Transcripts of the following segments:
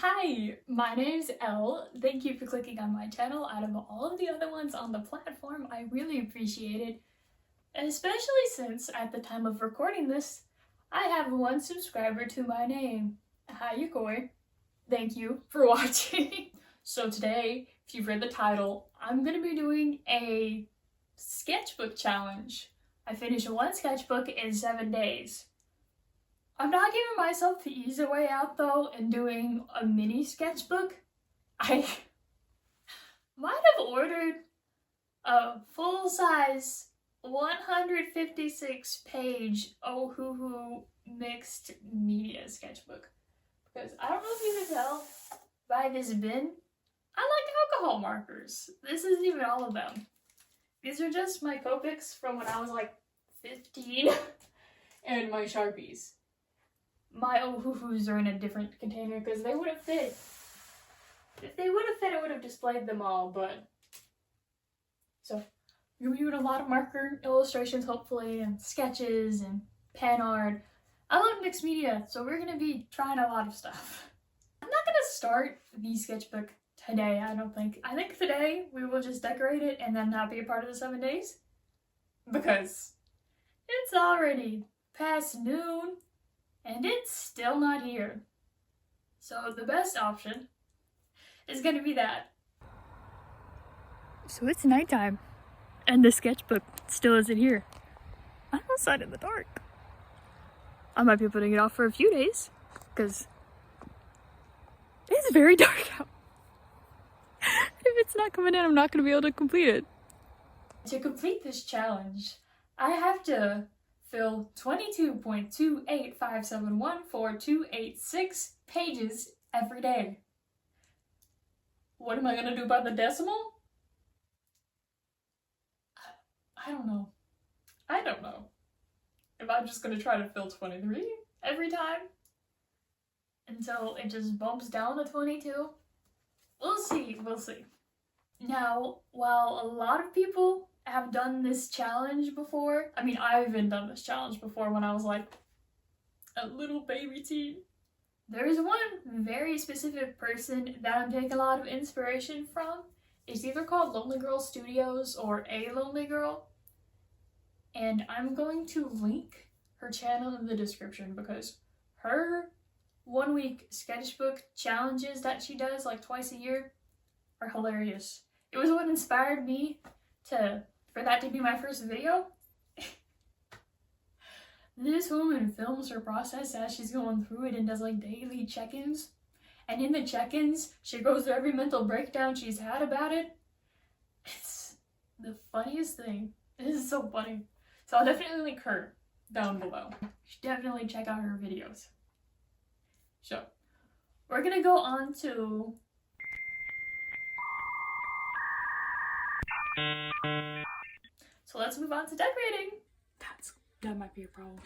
Hi, my name's Elle. Thank you for clicking on my channel. Out of all of the other ones on the platform, I really appreciate it. Especially since, at the time of recording this, I have one subscriber to my name. Hi, Yukoi. Thank you for watching. So today, if you've read the title, I'm gonna be doing a sketchbook challenge. I finished one sketchbook in 7 days. I'm not giving myself the easy way out though and doing a mini sketchbook. I might have ordered a full-size 156 page Ohuhu mixed media sketchbook. Because I don't know if you can tell by this bin, I like alcohol markers. This isn't even all of them. These are just my Copics from when I was like 15 and my Sharpies. My Ohuhus are in a different container because they wouldn't fit. If they would have fit, I would have displayed them all, but... So, you're doing a lot of marker illustrations, hopefully, and sketches, and pen art. I love mixed media, so we're going to be trying a lot of stuff. I'm not going to start the sketchbook today, I don't think. I think today we will just decorate it and then not be a part of the 7 days. Because it's already past noon. And it's still not here. So the best option is gonna be that. So it's nighttime, and the sketchbook still isn't here. I'm outside in the dark. I might be putting it off for a few days, because it's very dark out. If it's not coming in, I'm not gonna be able to complete it. To complete this challenge, I have to fill 22.285714286 pages every day. What am I gonna do about the decimal? I don't know. I don't know. If I'm just gonna try to fill 23 every time until it just bumps down to 22. We'll see. Now, while a lot of people have done this challenge before. I mean, I've even done this challenge before when I was like a little baby teen. There is one very specific person that I'm taking a lot of inspiration from. It's either called Lonely Girl Studios or A Lonely Girl. And I'm going to link her channel in the description because her 1 week sketchbook challenges that she does like twice a year are hilarious. It was what inspired me for that to be my first video. This woman films her process as she's going through it and does like daily check-ins. And in the check-ins, she goes through every mental breakdown she's had about it. It's the funniest thing. This is so funny. So I'll definitely link her down below. You should definitely check out her videos. So, we're gonna go on to So let's move on to decorating. That might be a problem.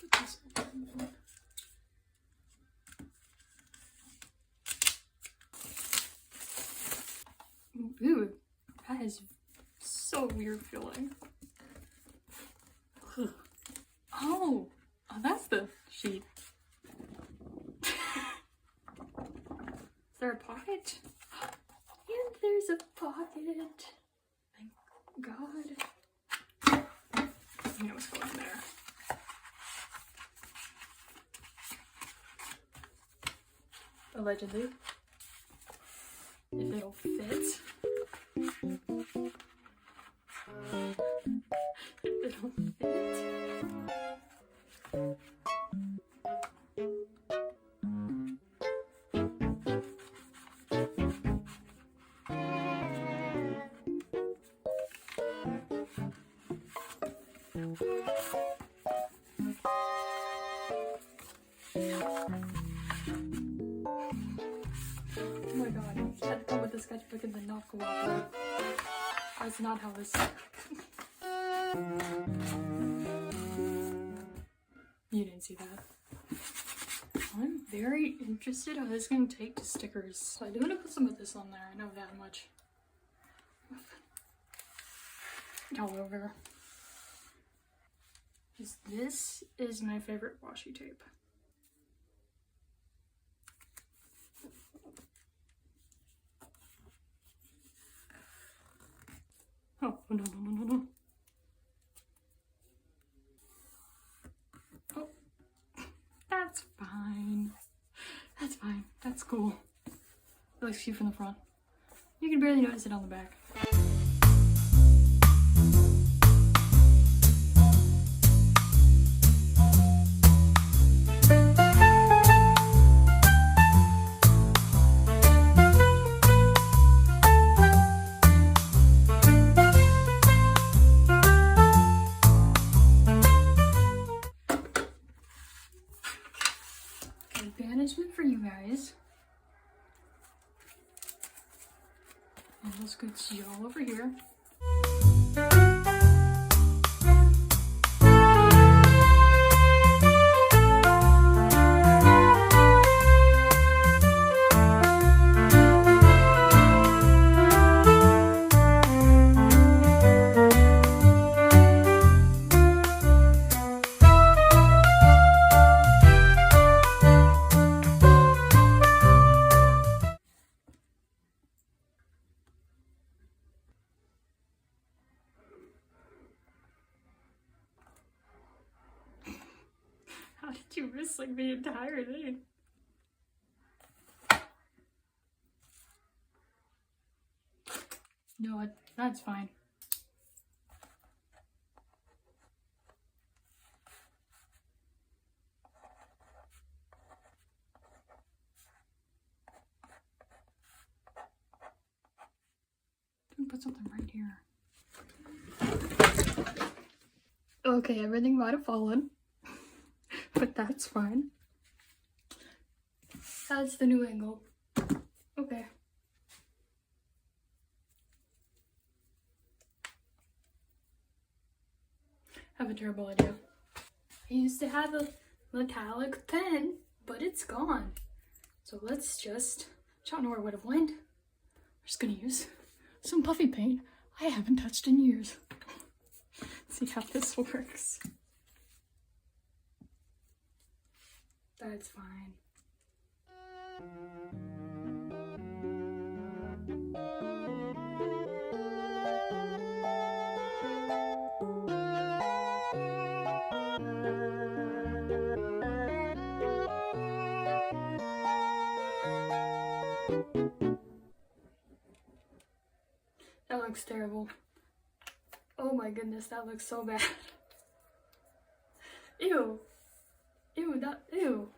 Get this open. Ooh, that is so weird feeling. Oh, that's the sheet. Is there a pocket? And there's a pocket. Thank God. I know what's going there. Allegedly. If it'll fit. If it'll fit. Oh my god, I had to come with the sketchbook and then not cooperate. That's not how this... You didn't see that. I'm very interested how this is going to take to stickers. So I do want to put some of this on there, I know that much. However, this is my favorite washi tape. That's cool. It looks cute from the front. You can barely notice it on the back. Management for you guys. And let's go see all over here. How did you miss like the entire thing? You know what? That's fine. Put something right here. Okay, everything might have fallen. But that's fine. That's the new angle. Okay. I have a terrible idea. I used to have a metallic pen, but it's gone. So let's just, I don't know where it would have went. We're just gonna use some puffy paint I haven't touched in years. See how this works. That's fine. That looks terrible. Oh my goodness, that looks so bad. Ew. Ew, that, ew.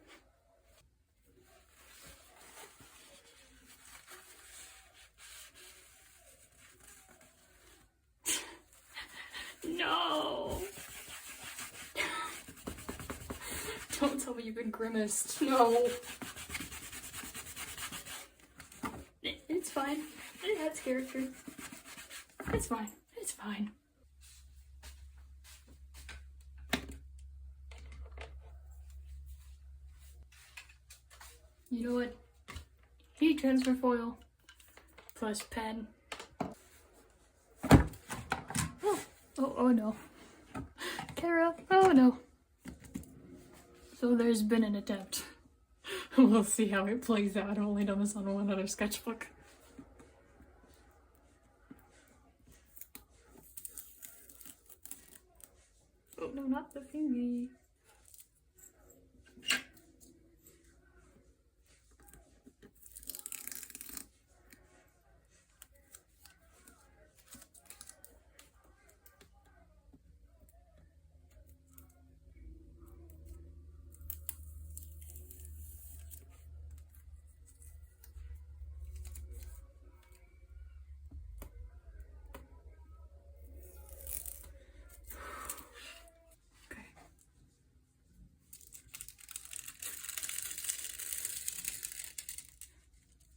No. Don't tell me you've been grimaced. No. It's fine. It has character. It's fine. It's fine. You know what? Heat transfer foil plus pen. Oh no. Kara, oh no. So there's been an attempt. We'll see how it plays out. I've only done this on one other sketchbook. Oh no, not the thingy.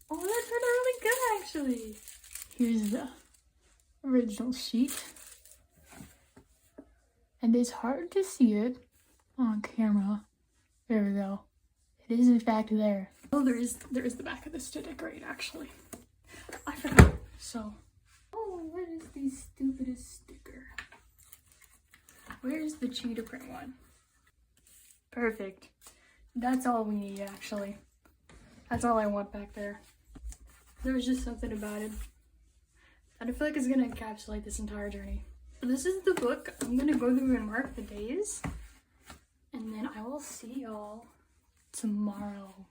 Oh, that turned out really good, actually. Here's the original sheet. And it's hard to see it on camera. There we go. It is in fact there. Oh, there is the back of this to decorate, actually. I forgot. So, oh, what is the stupidest sticker? Where's the cheetah print one? Perfect. That's all we need, actually. That's all I want back there. There was just something about it that I feel like is gonna encapsulate this entire journey. So this is the book. I'm gonna go through and mark the days, and then I will see y'all tomorrow.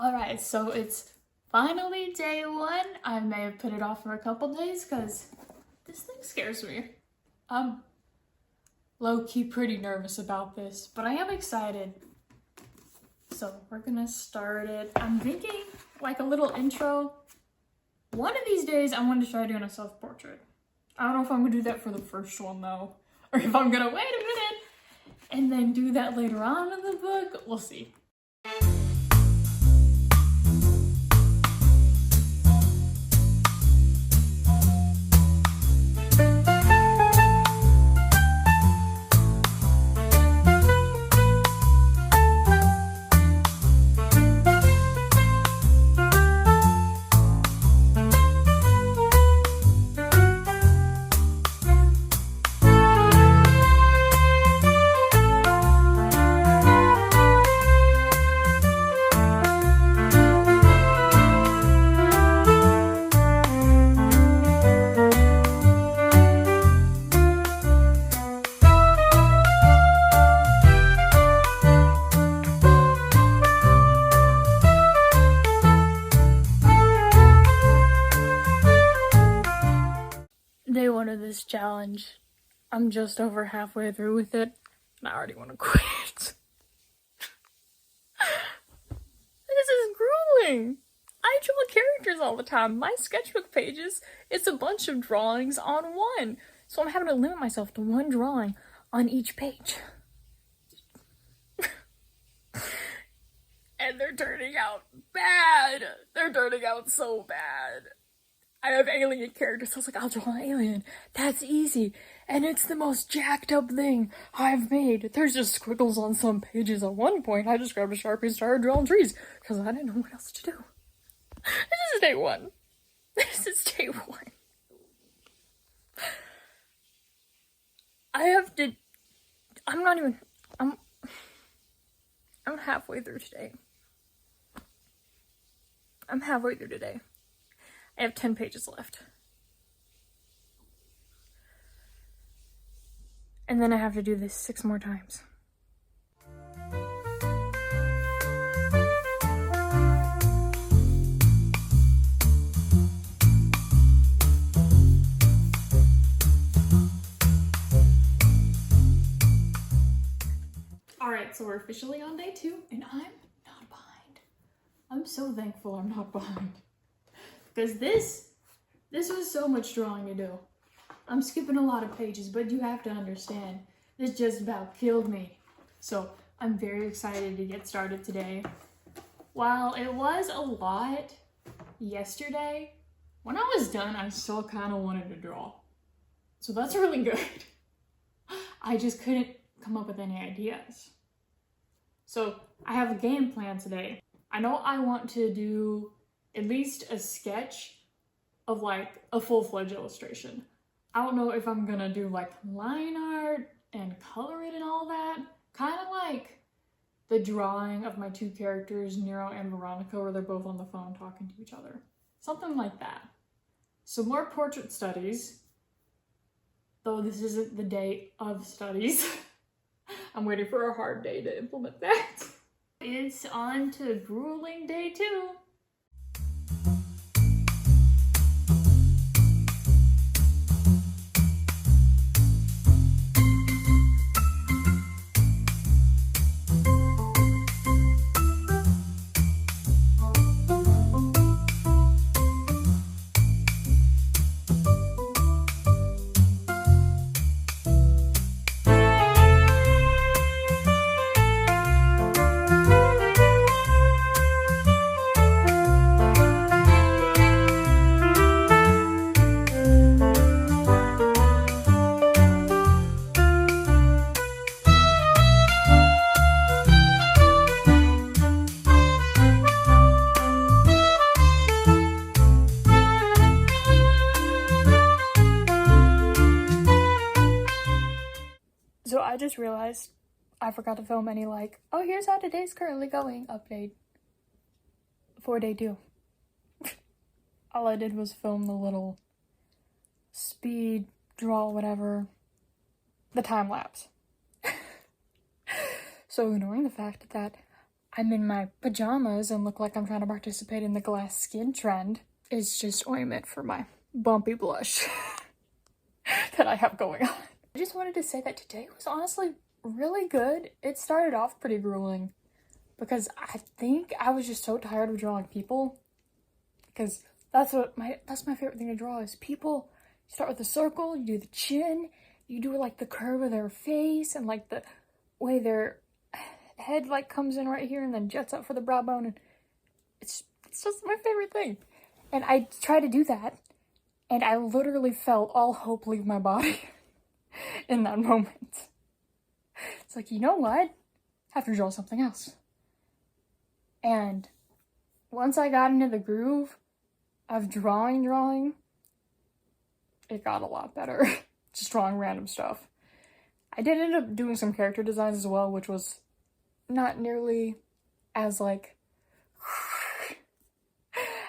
Alright, so it's finally day 1. I may have put it off for a couple days because this thing scares me. I'm low-key pretty nervous about this, but I am excited. So we're gonna start it. I'm thinking like a little intro. One of these days I want to try doing a self-portrait. I don't know if I'm gonna do that for the first one though, or if I'm gonna wait a minute and then do that later on in the book. We'll see. Day 1 of this challenge. I'm just over halfway through with it, and I already want to quit. This is grueling. I draw characters all the time. My sketchbook pages, it's a bunch of drawings on one. So I'm having to limit myself to one drawing on each page. And they're turning out bad. They're turning out so bad. I have alien characters, so I was like, I'll draw an alien. That's easy. And it's the most jacked up thing I've made. There's just squiggles on some pages. At one point, I just grabbed a Sharpie and started drawing trees because I didn't know what else to do. This is day 1. This is day 1. I'm halfway through today. I have 10 pages left. And then I have to do this 6 more times. Alright, so we're officially on day 2, and I'm not behind. I'm so thankful I'm not behind. Because this was so much drawing to do. I'm skipping a lot of pages, but you have to understand, this just about killed me. So I'm very excited to get started today. While it was a lot yesterday, when I was done, I still kind of wanted to draw. So that's really good. I just couldn't come up with any ideas. So I have a game plan today. I know I want to do at least a sketch of like a full-fledged illustration. I don't know if I'm gonna do like line art and color it and all that. Kind of like the drawing of my 2 characters, Nero and Veronica, where they're both on the phone talking to each other. Something like that. Some more portrait studies, though this isn't the day of studies. I'm waiting for a hard day to implement that. It's on to grueling day 2. So I just realized I forgot to film any like, oh, here's how today's currently going update for day 2. All I did was film the little speed draw, whatever, the time lapse. So ignoring the fact that I'm in my pajamas and look like I'm trying to participate in the glass skin trend. It's just ointment for my bumpy blush that I have going on. I just wanted to say that today was honestly really good. It started off pretty grueling because I think I was just so tired of drawing people, because that's my favorite thing to draw is people. You start with a circle, you do the chin, you do like the curve of their face and like the way their head like comes in right here and then jets up for the brow bone, and it's just my favorite thing. And I tried to do that, and I literally felt all hope leave my body in that moment. It's like, you know what? I have to draw something else. And once I got into the groove of drawing, it got a lot better. Just drawing random stuff. I did end up doing some character designs as well, which was not nearly as like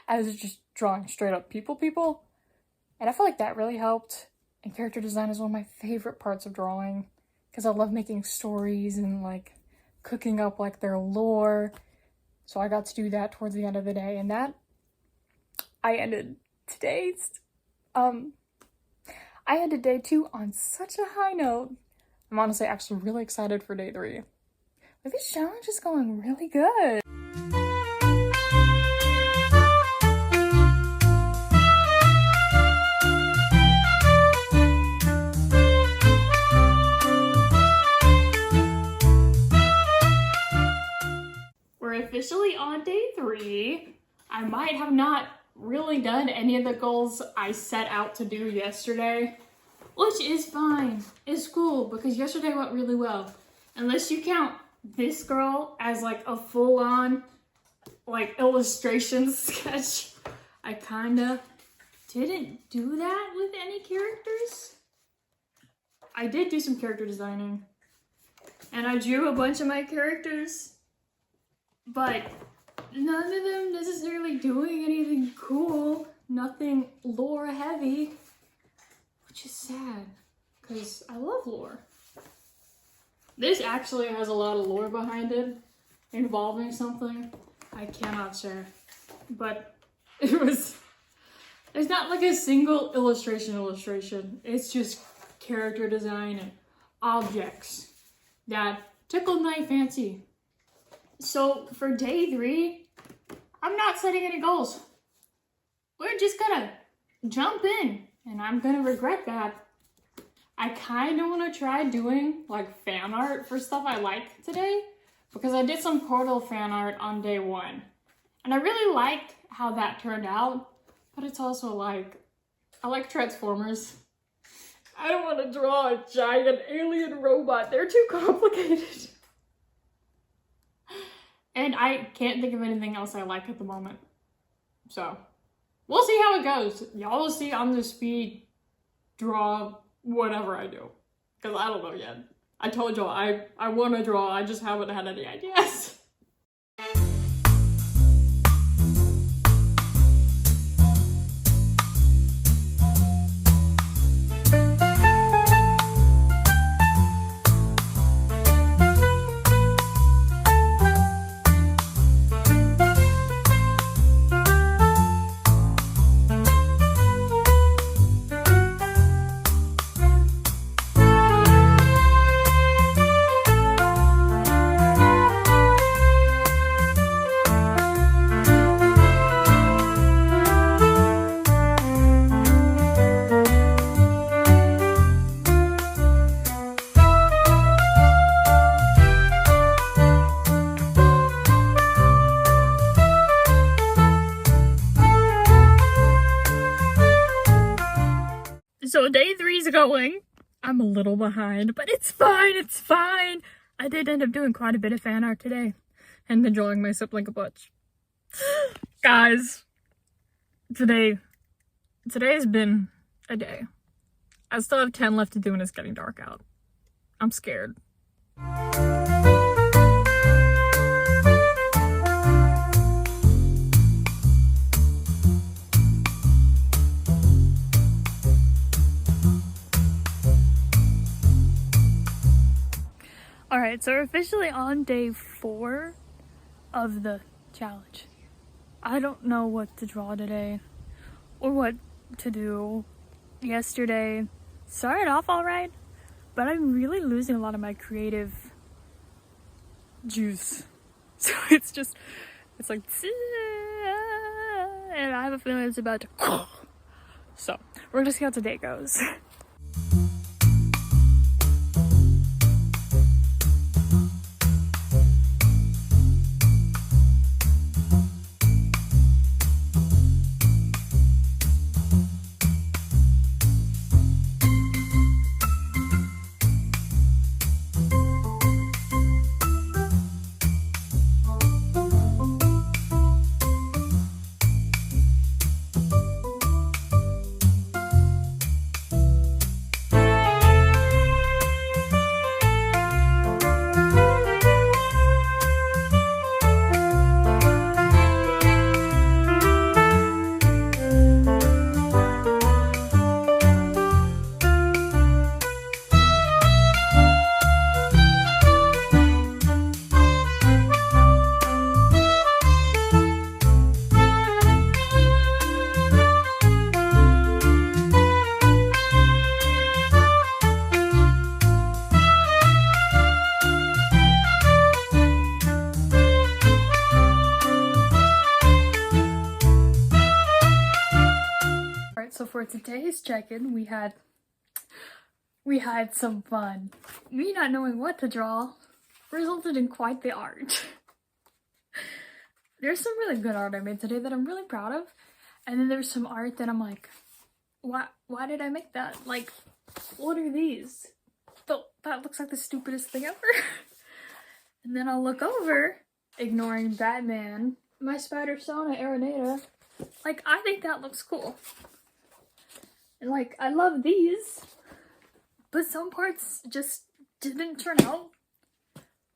as just drawing straight up people. And I feel like that really helped. And character design is one of my favorite parts of drawing, because I love making stories and like cooking up like their lore. So I got to do that towards the end of the day, and that I ended today's I ended day 2 on such a high note. I'm honestly actually really excited for day 3. Like, this challenge is going really good. We're officially on day 3. I might have not really done any of the goals I set out to do yesterday, which is fine. It's cool because yesterday went really well. Unless you count this girl as like a full-on like illustration sketch. I kinda didn't do that with any characters. I did do some character designing, and I drew a bunch of my characters, but none of them necessarily doing anything cool, nothing lore heavy, which is sad, because I love lore. This actually has a lot of lore behind it, involving something I cannot share, but there's not like a single illustration, it's just character design and objects that tickled my fancy. So for day 3, I'm not setting any goals. We're just gonna jump in, and I'm gonna regret that. I kind of want to try doing like fan art for stuff I like today, because I did some Portal fan art on day 1, and I really liked how that turned out, but it's also like, I like Transformers. I don't want to draw a giant alien robot. They're too complicated. And I can't think of anything else I like at the moment. So, we'll see how it goes. Y'all will see on the speed draw whatever I do. Because I don't know yet. I told y'all I want to draw, I just haven't had any ideas. So day 3's going. I'm a little behind, but it's fine, it's fine. I did end up doing quite a bit of fan art today, and then drawing my sibling a bunch. Guys, today has been a day. I still have 10 left to do, and it's getting dark out. I'm scared. Alright, so we're officially on day 4. of the challenge. I don't know what to draw today or what to do. Yesterday started off alright, but I'm really losing a lot of my creative juice. So it's like, and I have a feeling it's about to. So we're gonna see how today goes. So for today's check-in, we had some fun. Me not knowing what to draw resulted in quite the art. There's some really good art I made today that I'm really proud of, and then there's some art that I'm like, why did I make that? Like, what are these? That looks like the stupidest thing ever. And then I'll look over, ignoring Batman, my Spider Sona Araneta. Like, I think that looks cool. And like, I love these, but some parts just didn't turn out,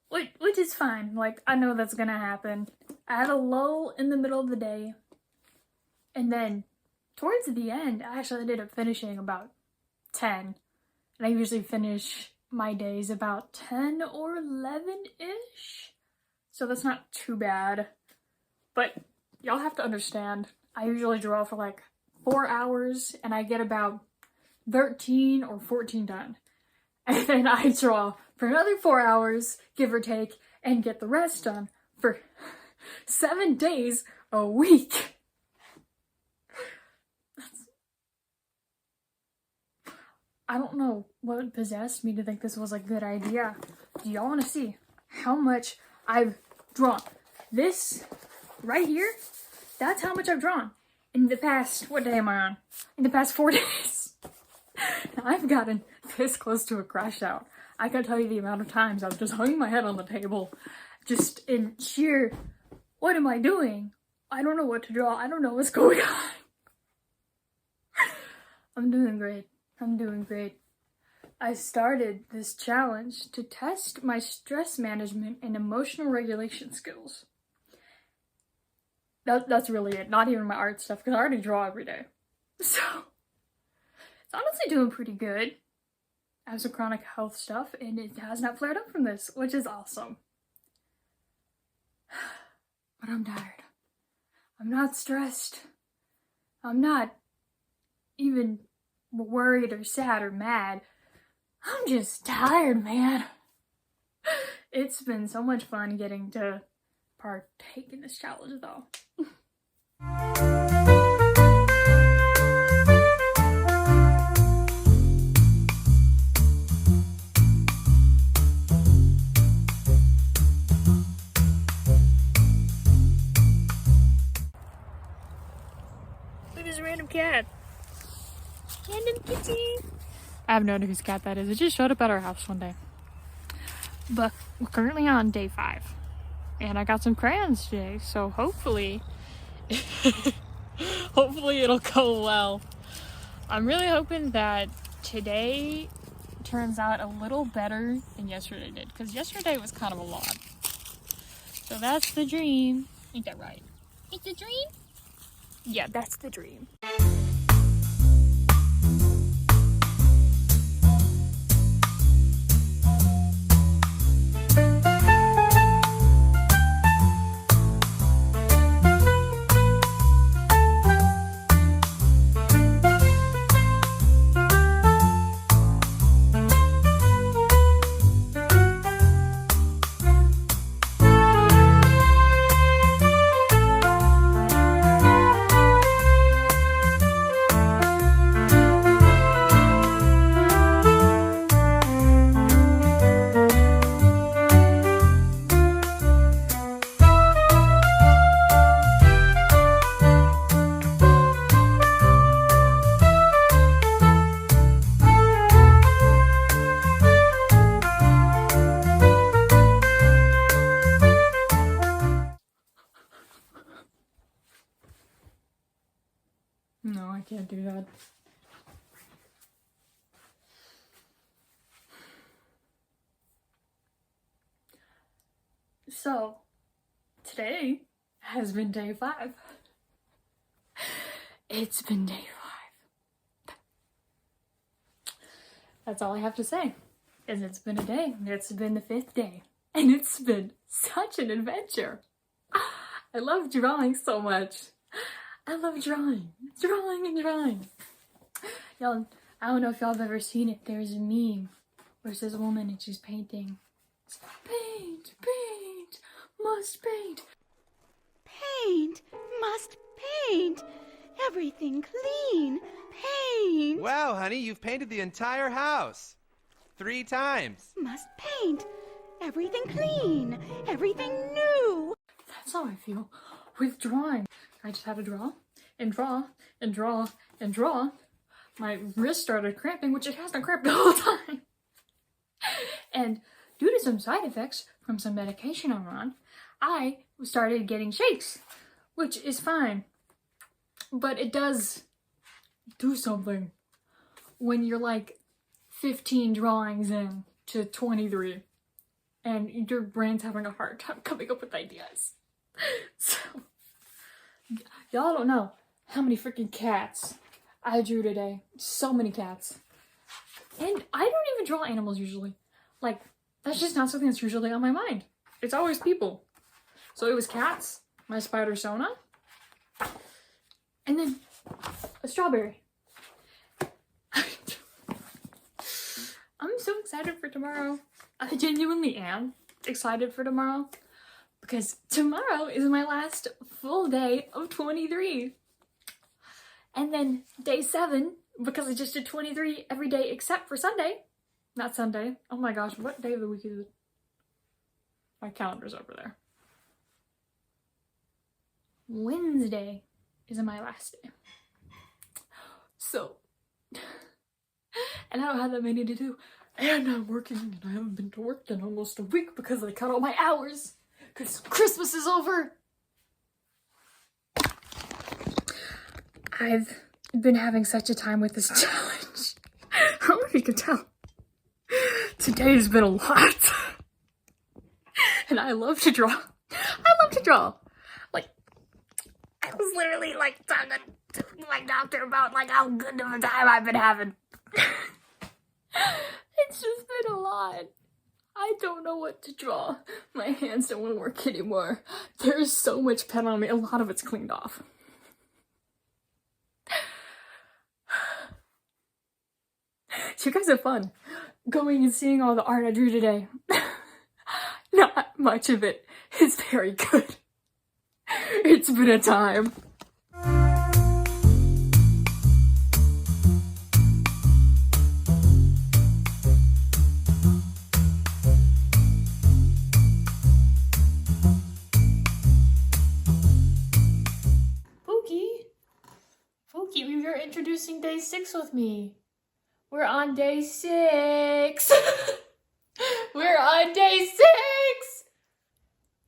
which is fine. Like, I know that's gonna happen. I had a lull in the middle of the day, and then towards the end, I actually ended up finishing about 10, and I usually finish my days about 10 or 11-ish, so that's not too bad. But y'all have to understand, I usually draw for like 4 hours, and I get about 13 or 14 done. And then I draw for another 4 hours, give or take, and get the rest done for 7 days a week. I don't know what possessed me to think this was a good idea. Do y'all want to see how much I've drawn? This right here, that's how much I've drawn. In the past, what day am I on? In the past 4 days. I've gotten this close to a crash out. I can't tell you the amount of times I've just hung my head on the table. Just in sheer, what am I doing? I don't know what to draw. I don't know what's going on. I'm doing great. I'm doing great. I started this challenge to test my stress management and emotional regulation skills. That's really it. Not even my art stuff, because I already draw every day. So, it's honestly doing pretty good. I have some chronic health stuff, and it has not flared up from this, which is awesome. But I'm tired. I'm not stressed. I'm not even worried or sad or mad. I'm just tired, man. It's been so much fun getting to partake in this challenge, though. Look at this random cat. Random kitty. I have no idea whose cat that is. It just showed up at our house one day. But we're currently on day 5. And I got some crayons today, so hopefully it'll go well. I'm really hoping that today turns out a little better than yesterday did, because yesterday was kind of a lot. So that's the dream. Ain't that right? It's a dream? Yeah, that's the dream. No, I can't do that. So, today has been day 5. It's been day 5. That's all I have to say, is it's been a day. It's been the 5th day, and it's been such an adventure. I love drawing so much. I love drawing and drawing. Y'all, I don't know if y'all have ever seen it. There's a meme where it's this woman and she's painting. It's paint, paint, must paint. Paint, must paint. Everything clean. Paint. Wow, honey, you've painted the entire house. 3 times. Must paint. Everything clean. Everything new. That's how I feel with drawing. I just had to draw and draw and draw and draw. My wrist started cramping, which it hasn't cramped the whole time. And due to some side effects from some medication I'm on, I started getting shakes, which is fine. But it does do something when you're like 15 drawings in to 23 and your brain's having a hard time coming up with ideas. So, y'all don't know how many freaking cats I drew today. So many cats. And I don't even draw animals usually. Like, that's just not something that's usually on my mind. It's always people. So it was cats, my spider Sona, and then a strawberry. I'm so excited for tomorrow. I genuinely am excited for tomorrow because tomorrow is my last full day of 23. And then day 7, because I just did 23 every day except for Sunday. Not Sunday. Oh my gosh, what day of the week is it? My calendar's over there. Wednesday is my last day. So, and I don't have that many to do. And I'm working, and I haven't been to work in almost a week because I cut all my hours. Because Christmas is over. I've been having such a time with this challenge. I don't know if you can tell. Today's been a lot. And I love to draw. I love to draw. Like, I was literally like talking to my doctor about like how good of a time I've been having. It's just been a lot. I don't know what to draw. My hands don't want to work anymore. There's so much pen on me. A lot of it's cleaned off. So you guys have fun going and seeing all the art I drew today. Not much of it is very good. It's been a time. Pookie, you're introducing day 6 with me. We're on day 6. We're on day 6.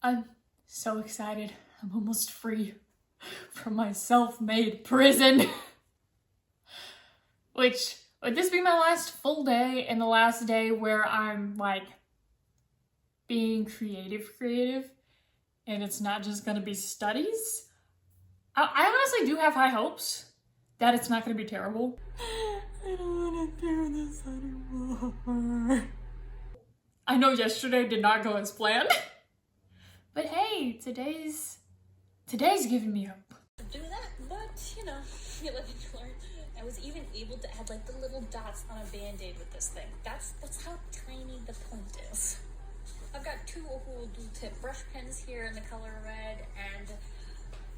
I'm so excited. I'm almost free from my self-made prison. Which, would this be my last full day and the last day where I'm like being creative and it's not just gonna be studies? I honestly do have high hopes that it's not gonna be terrible. I don't wanna do this anymore. I know yesterday did not go as planned. But hey, today's giving me hope. Do that, but you know, you live and you learn. I was even able to add like the little dots on a band-aid with this thing. That's how tiny the point is. I've got 2 Ohuo dual tip brush pens here in the color red, and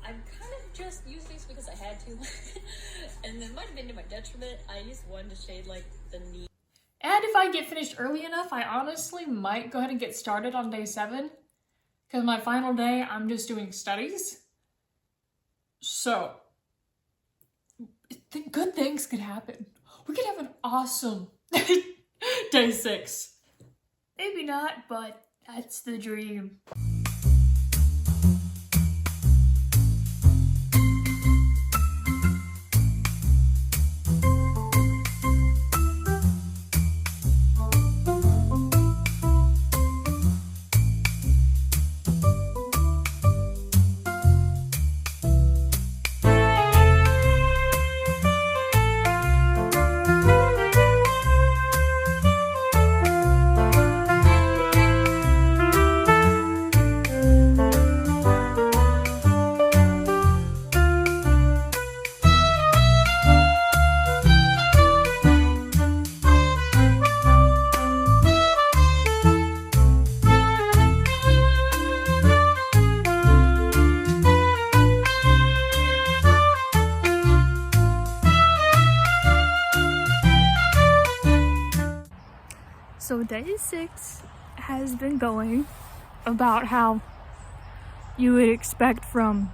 I'm kind of just using these because I had to. And it might have been to my detriment. I used one to shade like the knee. And if I get finished early enough, I honestly might go ahead and get started on day 7. Because my final day, I'm just doing studies. So, good things could happen. We could have an awesome day 6. Maybe not, but that's the dream. day 6 has been going about how you would expect from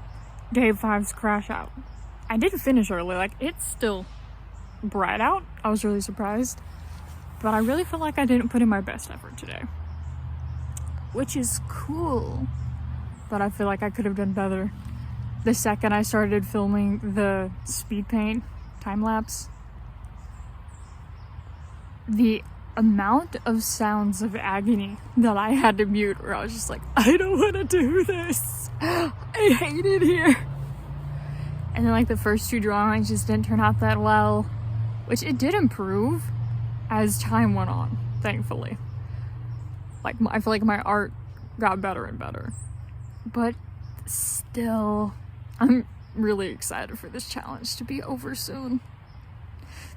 day 5's crash out. I didn't finish early, like it's still bright out. I was really surprised, but I really feel like I didn't put in my best effort today, which is cool, but I feel like I could have done better. The second I started filming the speed paint time lapse, the amount of sounds of agony that I had to mute, where I was just like, I don't want to do this. I hate it here. And then like the first 2 drawings just didn't turn out that well, which it did improve as time went on, thankfully. Like I feel like my art got better and better, but still, I'm really excited for this challenge to be over soon.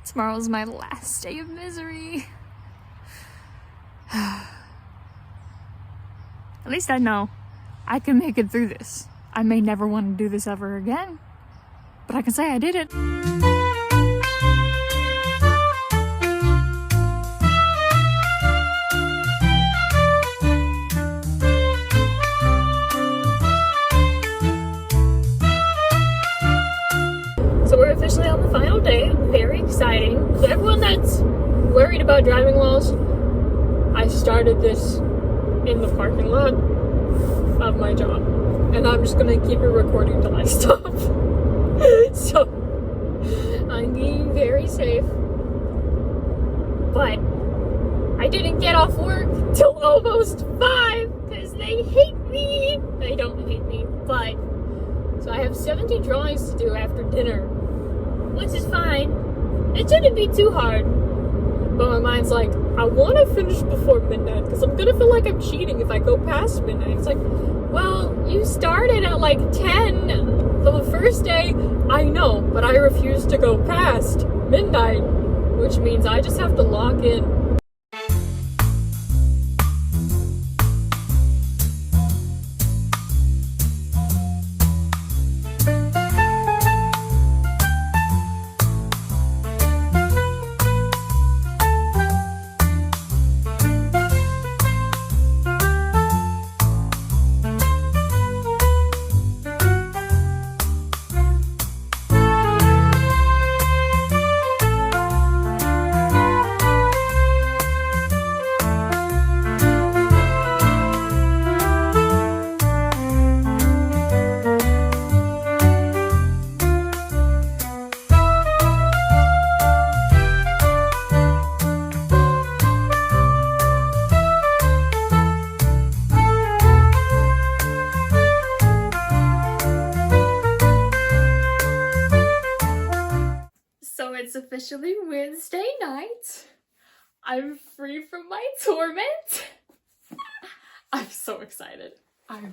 Tomorrow's my last day of misery. At least I know I can make it through this. I may never want to do this ever again, but I can say I did it. So we're officially on the final day. Very exciting. So everyone that's worried about driving laws, I started this in the parking lot of my job, and I'm just gonna keep it recording till I stop. So I'm being very safe, but I didn't get off work till almost 5 because they hate me. They don't hate me, but so I have 17 drawings to do after dinner, which is fine. It shouldn't be too hard, but my mind's like, I want to finish before midnight because I'm gonna feel like I'm cheating if I go past midnight. It's like, well, you started at like 10 the first day. I know, but I refuse to go past midnight, which means I just have to lock in. It's officially Wednesday night. I'm free from my torment. I'm so excited. I'm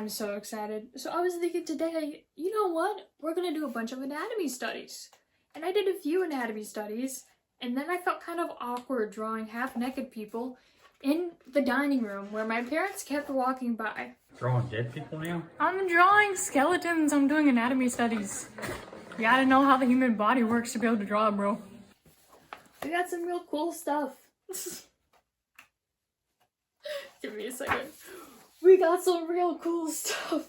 so excited. So I was thinking today, you know what? We're gonna do a bunch of anatomy studies. And I did a few anatomy studies, and then I felt kind of awkward drawing half-naked people in the dining room where my parents kept walking by. Drawing dead people now? I'm drawing skeletons. I'm doing anatomy studies. You gotta know how the human body works to be able to draw, bro. We got some real cool stuff. Give me a second. We got some real cool stuff.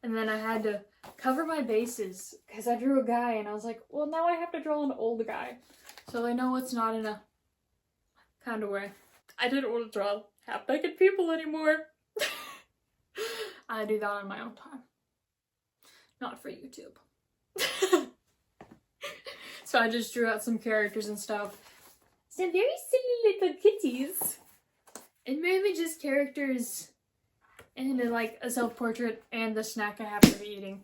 And then I had to cover my bases because I drew a guy and I was like, well, now I have to draw an old guy. So they know it's not in a kind of way. I didn't want to draw half-naked people anymore. I do that on my own time. Not for YouTube. So I just drew out some characters and stuff. Some very silly little kitties. And mainly just characters and like a self-portrait and the snack I happen to be eating.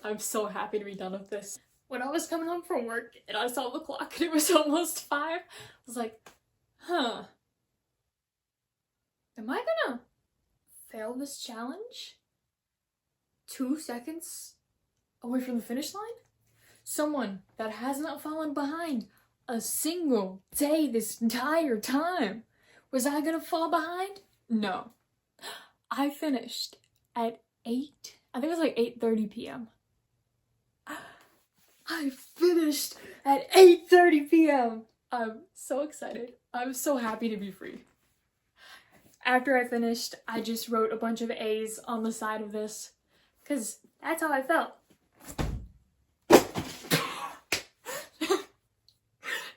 I'm so happy to be done with this. When I was coming home from work and I saw the clock and it was almost 5, I was like, huh. Am I gonna fail this challenge? 2 seconds away from the finish line? Someone that has not fallen behind a single day this entire time. Was I gonna fall behind? No. I finished at 8, I think it was like 8:30 p.m. I finished at 8:30 p.m. I'm so excited. I'm so happy to be free. After I finished, I just wrote a bunch of A's on the side of this, because that's how I felt.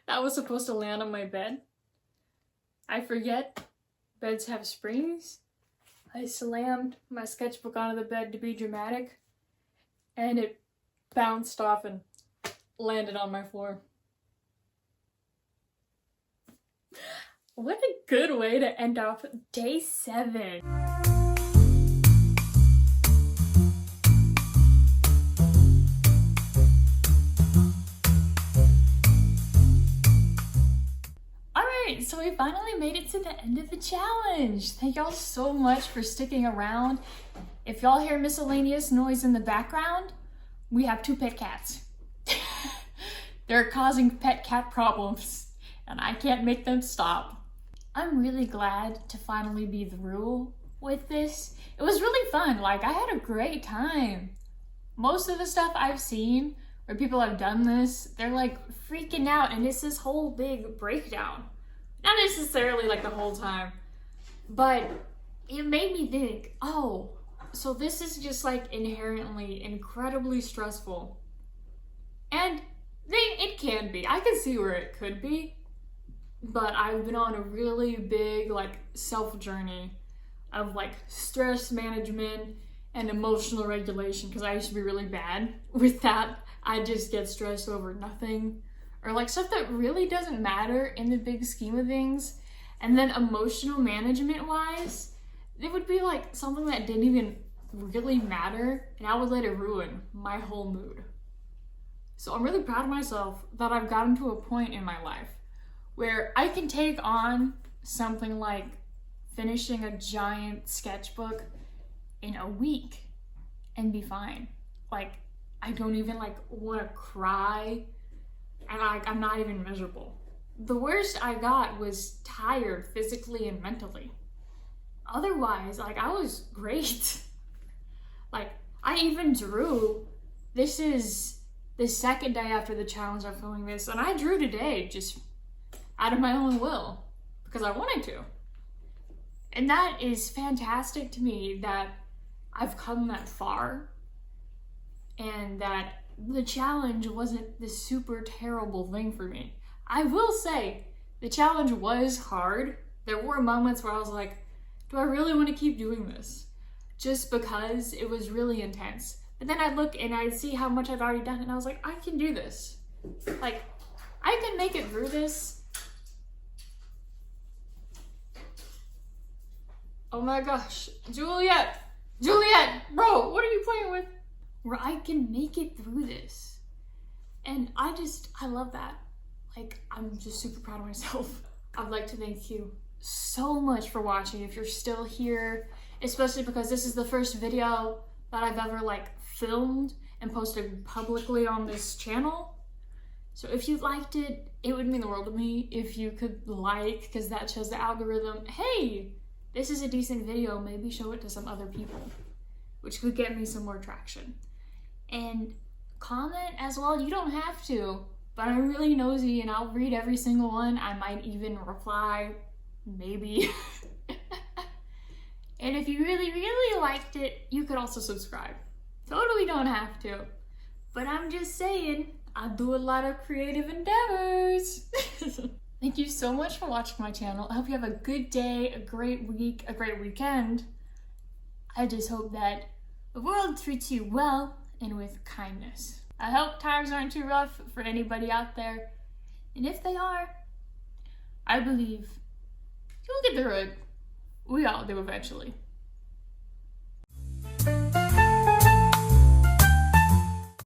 That was supposed to land on my bed. I forget. Beds have springs. I slammed my sketchbook onto the bed to be dramatic, and it bounced off and landed on my floor. What a good way to end off day 7. Alright, so we finally made it to the end of the challenge. Thank y'all so much for sticking around. If y'all hear miscellaneous noise in the background, we have 2 pet cats. They're causing pet cat problems, and I can't make them stop. I'm really glad to finally be through with this. It was really fun. Like, I had a great time. Most of the stuff I've seen where people have done this, they're like freaking out, and it's this whole big breakdown. Not necessarily like the whole time, but it made me think, oh, so this is just like inherently incredibly stressful. And it can be. I can see where it could be, but I've been on a really big like self journey of like stress management and emotional regulation, because I used to be really bad with that. I just get stressed over nothing, or like stuff that really doesn't matter in the big scheme of things. And then emotional management wise, it would be like something that didn't even really matter, and I would let it ruin my whole mood. So I'm really proud of myself that I've gotten to a point in my life where I can take on something like finishing a giant sketchbook in a week and be fine. Like, I don't even like want to cry, and I'm not even miserable. The worst I got was tired physically and mentally. Otherwise, like, I was great. Like, I even drew. This is the second day after the challenge I'm filming this, and I drew today just out of my own will because I wanted to. And that is fantastic to me that I've come that far, and that the challenge wasn't this super terrible thing for me. I will say, the challenge was hard. There were moments where I was like, do I really want to keep doing this? Just because it was really intense. But then I'd look and I'd see how much I'd already done, and I was like, I can do this. Like, I can make it through this. Oh my gosh, Juliet, bro, what are you playing with? Where I can make it through this. And I love that. Like, I'm just super proud of myself. I'd like to thank you so much for watching if you're still here, especially because this is the first video that I've ever like filmed and posted publicly on this channel. So if you liked it, it would mean the world to me if you could like, because that shows the algorithm, hey, this is a decent video, maybe show it to some other people, which could get me some more traction. And comment as well. You don't have to, but I'm really nosy and I'll read every single one. I might even reply, maybe. And if you really, really liked it, you could also subscribe. Totally don't have to, but I'm just saying, I do a lot of creative endeavors. Thank you so much for watching my channel. I hope you have a good day, a great week, a great weekend. I just hope that the world treats you well and with kindness. I hope times aren't too rough for anybody out there. And if they are, I believe you'll get through it. We all do eventually.